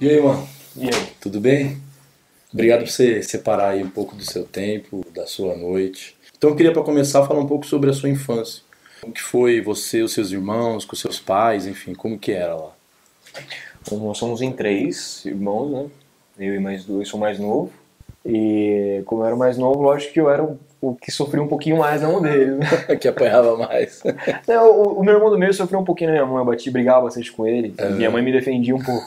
E aí, mano? E aí? Tudo bem? Obrigado por você separar aí um pouco do seu tempo, da sua noite. Então eu queria para começar falar um pouco sobre a sua infância. Como que foi você, os seus irmãos, com seus pais, enfim, como que era lá? Bom, nós somos em três irmãos, né? Eu e mais dois, sou mais novo. E como eu era o mais novo, lógico que eu era o que sofria um pouquinho mais na mão deles, né? Que apanhava mais. Não, o meu irmão do meio sofreu um pouquinho na minha mão, eu brigava bastante com ele. E minha mãe me defendia um pouco.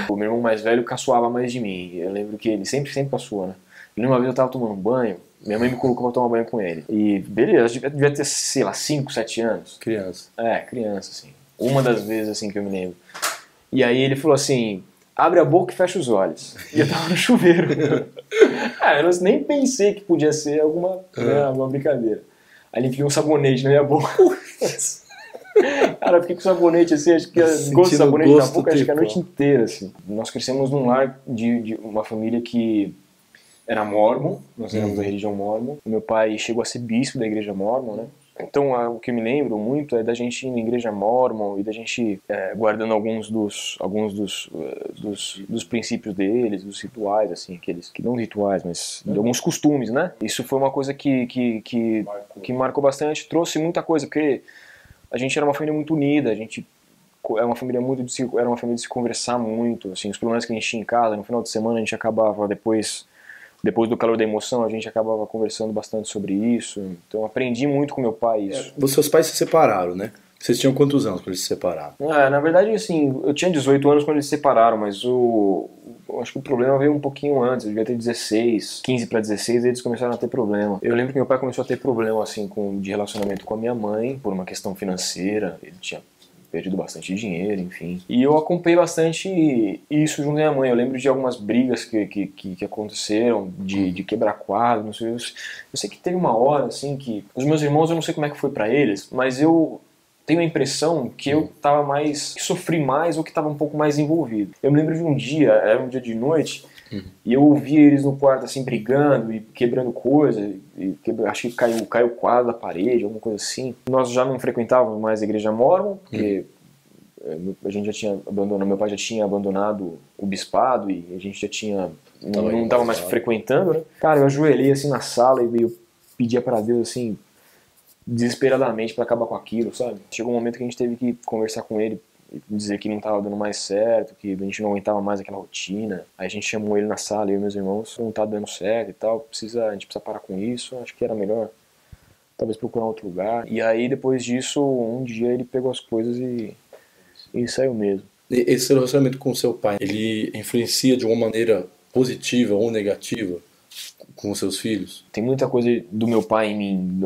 O meu irmão mais velho caçoava mais de mim. Eu lembro que ele sempre caçoou, né? E uma vez eu tava tomando banho, minha mãe me colocou pra tomar banho com ele. E beleza, eu devia ter, sei lá, 5, 7 anos. Criança. É, criança, assim. Uma das vezes, assim, que eu me lembro. E aí ele falou assim, abre a boca e fecha os olhos. E eu tava no chuveiro. Eu nem pensei que podia ser alguma brincadeira. Aí ele enfiou um sabonete na minha boca. Cara, eu fiquei com sabonete assim, acho que gosto de sabonete na boca, acho que a noite inteira, assim. Nós crescemos num lar de uma família que era mórmon, nós éramos da religião mórmon. Meu pai chegou a ser bispo da igreja mórmon, né? Então, o que eu me lembro muito é da gente ir na igreja mórmon e da gente guardando alguns dos princípios deles, dos rituais, assim, aqueles que não rituais, mas de alguns costumes, né? Isso foi uma coisa que marcou bastante, trouxe muita coisa, porque a gente era uma família muito unida, a gente era uma família de se conversar muito, assim, os problemas que a gente tinha em casa, no final de semana a gente acabava depois do calor da emoção, a gente acabava conversando bastante sobre isso. Então, eu aprendi muito com meu pai isso. Seus pais se separaram, né? Vocês tinham quantos anos quando eles se separaram? Na verdade, assim, eu tinha 18 anos quando eles se separaram, mas eu acho que o problema veio um pouquinho antes. Eu devia ter 16, 15 para 16, e eles começaram a ter problema. Eu lembro que meu pai começou a ter problema, assim, de relacionamento com a minha mãe, por uma questão financeira. Ele tinha perdido bastante dinheiro, enfim. E eu acompanhei bastante isso junto à minha mãe. Eu lembro de algumas brigas que aconteceram, de quebrar quadro, não sei. Eu sei que teve uma hora, assim, que os meus irmãos, eu não sei como é que foi pra eles, mas eu tenho a impressão que eu tava mais, que sofri mais ou que tava um pouco mais envolvido. Eu me lembro de um dia, era um dia de noite, e eu ouvia eles no quarto, assim, brigando e quebrando coisa, acho que caiu o quadro da parede, alguma coisa assim. Nós já não frequentávamos mais a igreja mórmon, porque a gente já tinha abandonado, meu pai já tinha abandonado o bispado e a gente já tinha, não estava mais frequentando, né? Cara, eu ajoelhei assim na sala e eu pedia para Deus, assim, desesperadamente para acabar com aquilo, sabe? Chegou um momento que a gente teve que conversar com ele, dizer que não estava dando mais certo, que a gente não aguentava mais aquela rotina. Aí a gente chamou ele na sala, eu e meus irmãos, não tá dando certo e tal, a gente precisa parar com isso, acho que era melhor talvez procurar outro lugar. E aí depois disso, um dia ele pegou as coisas e saiu mesmo. Esse relacionamento com o seu pai, ele influencia de uma maneira positiva ou negativa com os seus filhos? Tem muita coisa do meu pai em mim,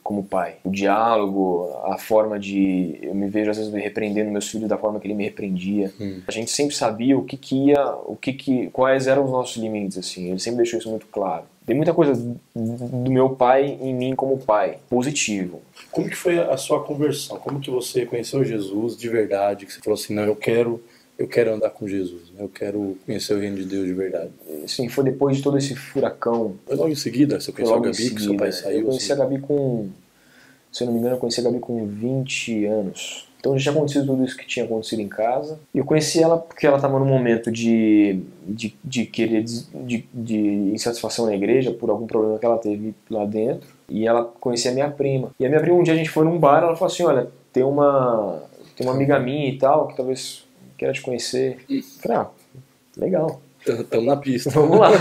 como pai. O diálogo, a forma de... Eu me vejo às vezes repreendendo meus filhos da forma que ele me repreendia. A gente sempre sabia quais eram os nossos limites, assim. Ele sempre deixou isso muito claro. Tem muita coisa do meu pai em mim como pai, positivo. Como que foi a sua conversão? Como que você conheceu Jesus de verdade? Que você falou assim, não, eu quero andar com Jesus, né? Eu quero conhecer o reino de Deus de verdade. Sim, foi depois de todo esse furacão. Foi logo em seguida? Você conheceu a Gabi, que seu pai saiu? Eu conheci a Gabi se eu não me engano, eu conheci a Gabi com 20 anos. Então já tinha acontecido tudo isso que tinha acontecido em casa. E eu conheci ela porque ela estava num momento de insatisfação na igreja por algum problema que ela teve lá dentro. E ela conhecia a minha prima. E a minha prima, um dia a gente foi num bar, ela falou assim, olha, tem uma amiga minha e tal, que talvez queira te conhecer. Eu falei, legal. Estamos na pista. Vamos lá.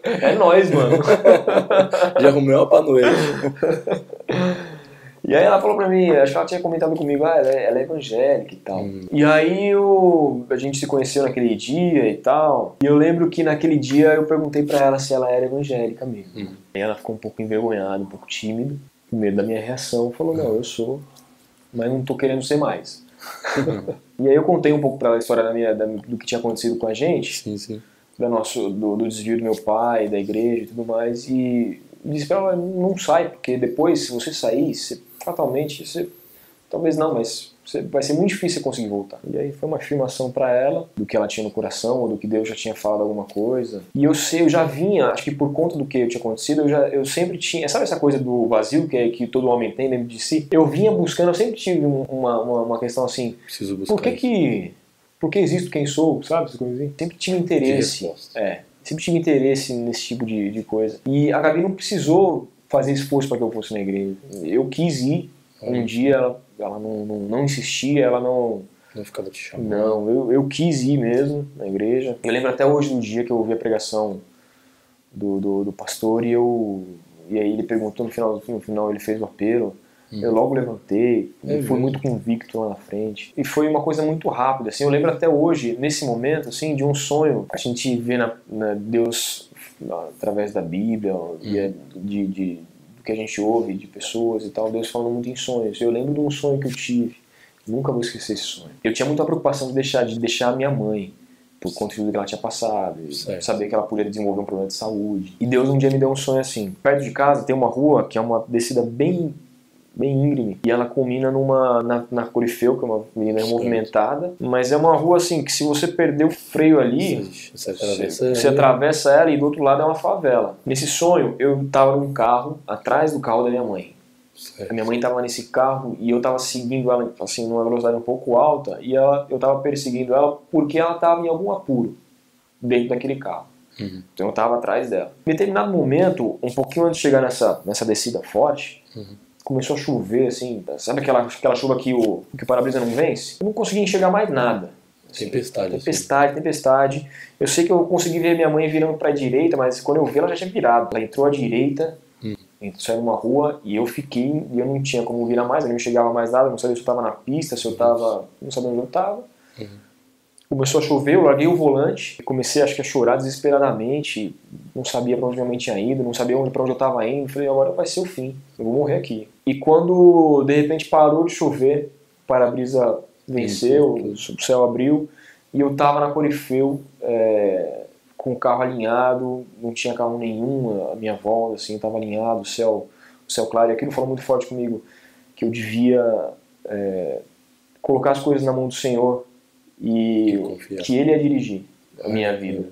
É nóis, mano. Já arrumei uma pra noite. E aí ela falou pra mim, acho que ela tinha comentado comigo, ela é evangélica e tal. E aí a gente se conheceu naquele dia e tal. E eu lembro que naquele dia eu perguntei pra ela se ela era evangélica mesmo. Aí ela ficou um pouco envergonhada, um pouco tímida, com medo da minha reação. Falou, não, eu sou, mas não tô querendo ser mais. E aí eu contei um pouco pra ela a história do que tinha acontecido com a gente. Sim, sim. Do desvio do meu pai, da igreja e tudo mais. E disse pra ela, não sai, porque depois, se você sair, fatalmente, talvez não, mas vai ser muito difícil você conseguir voltar. E aí foi uma afirmação pra ela, do que ela tinha no coração, ou do que Deus já tinha falado alguma coisa. E eu já vinha, acho que por conta do que tinha acontecido, eu sempre tinha, sabe essa coisa do vazio que todo homem tem dentro de si? Eu vinha buscando, eu sempre tive uma questão assim, Preciso buscar por que existo, quem sou, sabe? Essas coisas assim. Sempre tive interesse. Sempre tive interesse nesse tipo de coisa. E a Gabi não precisou fazer esforço para que eu fosse na igreja. Eu quis ir. Um dia ela não insistia, ela não ficava te chamando. Não, eu quis ir mesmo na igreja. Eu lembro até hoje do dia que eu ouvi a pregação do pastor e aí ele perguntou no final ele fez o apelo. Eu logo levantei, fui muito convicto lá na frente. E foi uma coisa muito rápida, assim. Eu lembro até hoje, nesse momento, assim, de um sonho. A gente vê Deus através da Bíblia, do que a gente ouve de pessoas e tal, Deus falando muito em sonhos. Eu lembro de um sonho que eu tive, nunca vou esquecer esse sonho. Eu tinha muita preocupação de deixar a minha mãe, por conta de tudo que ela tinha passado, saber que ela poderia desenvolver um problema de saúde. E Deus um dia me deu um sonho assim. Perto de casa tem uma rua que é uma descida bem íngreme, e ela culmina na Corifeu, que é uma avenida movimentada, mas é uma rua assim, que se você perder o freio ali, você atravessa ela e do outro lado é uma favela. Nesse sonho, eu tava num carro, atrás do carro da minha mãe. A minha mãe tava nesse carro e eu tava seguindo ela, assim, numa velocidade um pouco alta, e eu tava perseguindo ela porque ela tava em algum apuro dentro daquele carro. Então eu tava atrás dela. Em determinado momento, um pouquinho antes de chegar nessa descida forte, começou a chover, assim, sabe aquela chuva que o para-brisa não vence? Eu não conseguia enxergar mais nada. Assim, tempestade. Eu sei que eu consegui ver minha mãe virando para a direita, mas quando eu vi ela já tinha virado. Ela entrou à direita, saiu numa rua e eu fiquei, e eu não tinha como virar mais, eu não enxergava mais nada, não sabia se eu estava na pista, se eu estava, não sabia onde eu estava. Começou a chover, eu larguei o volante, comecei acho que a chorar desesperadamente, não sabia para onde minha mãe tinha ido, não sabia para onde eu estava indo, falei, agora vai ser o fim, eu vou morrer aqui. E quando de repente parou de chover, o para-brisa venceu, o céu abriu, e eu estava na Corifeu, com o carro alinhado, não tinha carro nenhum, a minha volta, assim, estava alinhado, o céu claro, e aquilo falou muito forte comigo, que eu devia colocar as coisas na mão do Senhor, e que Ele ia dirigir a minha vida,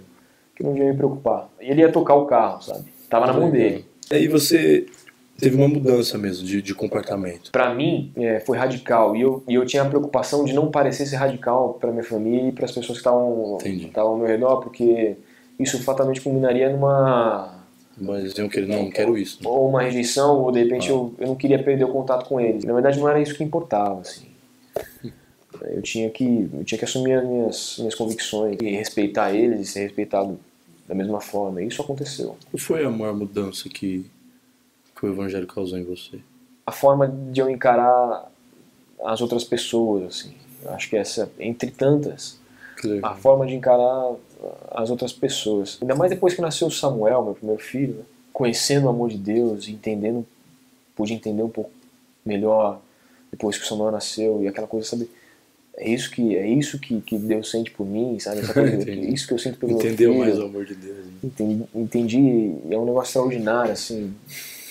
que eu não devia me preocupar. Ele ia tocar o carro, sabe? Tava na mão dele. E aí você teve uma mudança mesmo de comportamento? Pra mim, foi radical. E eu tinha a preocupação de não parecer ser radical pra minha família e para as pessoas que estavam ao meu redor, porque isso fatalmente culminaria numa... Mas diziam que ele não quero isso. Né? Ou uma rejeição, ou de repente eu não queria perder o contato com eles. Na verdade, não era isso que importava, assim. Eu tinha que assumir as minhas convicções e respeitar eles e ser respeitado da mesma forma. E isso aconteceu. Qual foi a maior mudança que o Evangelho causou em você? A forma de eu encarar as outras pessoas, assim. Eu acho que essa, entre tantas, a forma de encarar as outras pessoas. Ainda mais depois que nasceu o Samuel, meu primeiro filho, né? Conhecendo o amor de Deus, pude entender um pouco melhor depois que o Samuel nasceu e aquela coisa, sabe? É isso que Deus sente por mim, sabe? Essa coisa, é isso que eu sinto pelo meu filho. Entendeu mais o amor de Deus. Né? Entendi, é um negócio extraordinário, assim,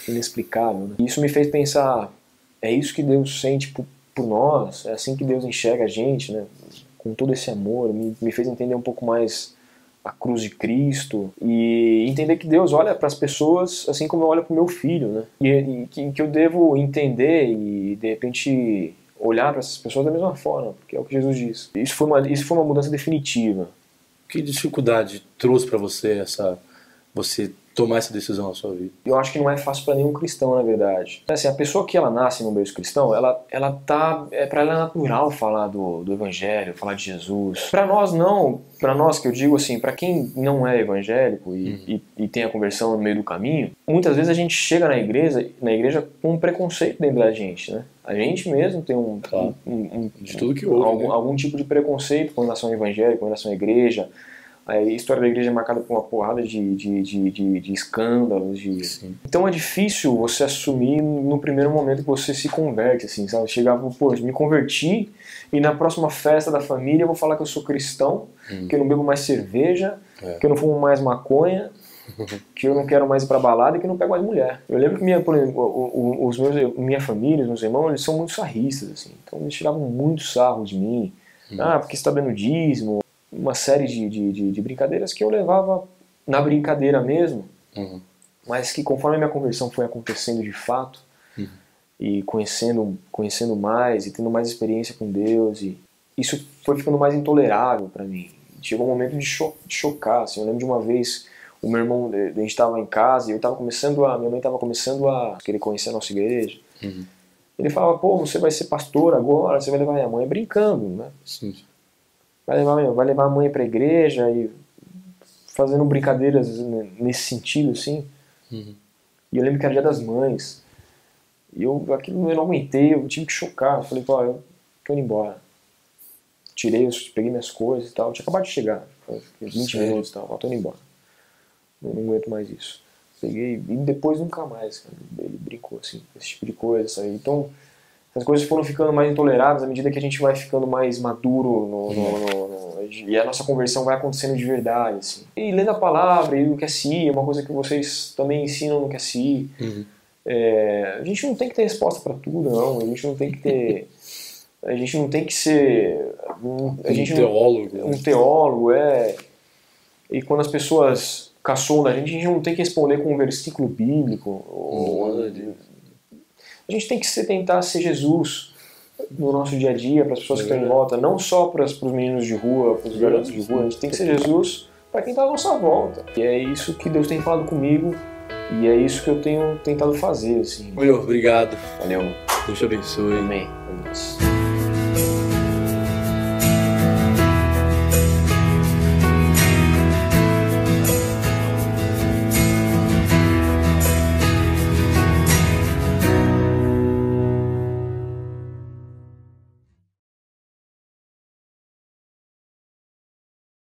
inexplicável. Né? E isso me fez pensar, é isso que Deus sente por nós, é assim que Deus enxerga a gente, né? Com todo esse amor, me fez entender um pouco mais a cruz de Cristo e entender que Deus olha para as pessoas assim como eu olho para o meu filho, né? E que eu devo entender e, de repente, olhar para essas pessoas da mesma forma, porque é o que Jesus diz. Isso foi uma mudança definitiva. Que dificuldade trouxe para você você tomar essa decisão na sua vida? Eu acho que não é fácil para nenhum cristão, na verdade. Assim, a pessoa que ela nasce no berço cristão, para ela é natural falar do Evangelho, falar de Jesus. Para nós não, para nós que eu digo assim, para quem não é evangélico e tem a conversão no meio do caminho, muitas vezes a gente chega na igreja com um preconceito dentro da gente, né? A gente mesmo tem de tudo que houve, algum tipo de preconceito com relação ao evangelho, com relação à igreja. A história da igreja é marcada por uma porrada de escândalos. Então é difícil você assumir no primeiro momento que você se converte, assim, sabe? Chegava, pô, me converti e na próxima festa da família eu vou falar que eu sou cristão, que eu não bebo mais cerveja, que eu não fumo mais maconha, que eu não quero mais ir pra balada e que eu não pego mais mulher. Eu lembro que minha família, os meus irmãos, eles são muito sarristas, assim. Então eles tiravam muito sarro de mim. Porque você tá dando dízimo. Uma série de brincadeiras que eu levava na brincadeira mesmo, mas que conforme a minha conversão foi acontecendo de fato, e conhecendo mais, e tendo mais experiência com Deus, e isso foi ficando mais intolerável para mim. Chegou um momento de chocar, assim. Eu lembro de uma vez, o meu irmão, a gente estava em casa e minha mãe estava começando a querer conhecer a nossa igreja. Uhum. Ele falava, pô, você vai ser pastor agora, você vai levar minha mãe, brincando, né? Sim. Vai levar a mãe para a igreja e fazendo brincadeiras nesse sentido, assim. Uhum. E eu lembro que era Dia das Mães. E aquilo eu não aguentei, eu tive que chocar. Eu falei, pô, eu tô indo embora. Peguei minhas coisas e tal. Eu tinha acabado de chegar, 20 minutos e tal. Eu tô indo embora. Eu não aguento mais isso. Peguei, e depois nunca mais, cara. Ele brincou, assim, esse tipo de coisa, sabe? Então, as coisas foram ficando mais intoleráveis à medida que a gente vai ficando mais maduro e a nossa conversão vai acontecendo de verdade, assim. E lendo a palavra e o QSI é uma coisa que vocês também ensinam no QSI. Uhum. A gente não tem que ter resposta para tudo, não. A gente não tem que ter... A gente não tem que ser... Um teólogo. Um teólogo, E quando as pessoas caçam da gente, a gente não tem que responder com um versículo bíblico. A gente tem que tentar ser Jesus no nosso dia a dia, para as pessoas que estão em volta, não só para os meninos de rua, para os garotos de rua. A gente tem que ser Jesus para quem está à nossa volta. E é isso que Deus tem falado comigo e é isso que eu tenho tentado fazer, assim. Obrigado. Valeu. Deus te abençoe. Amém.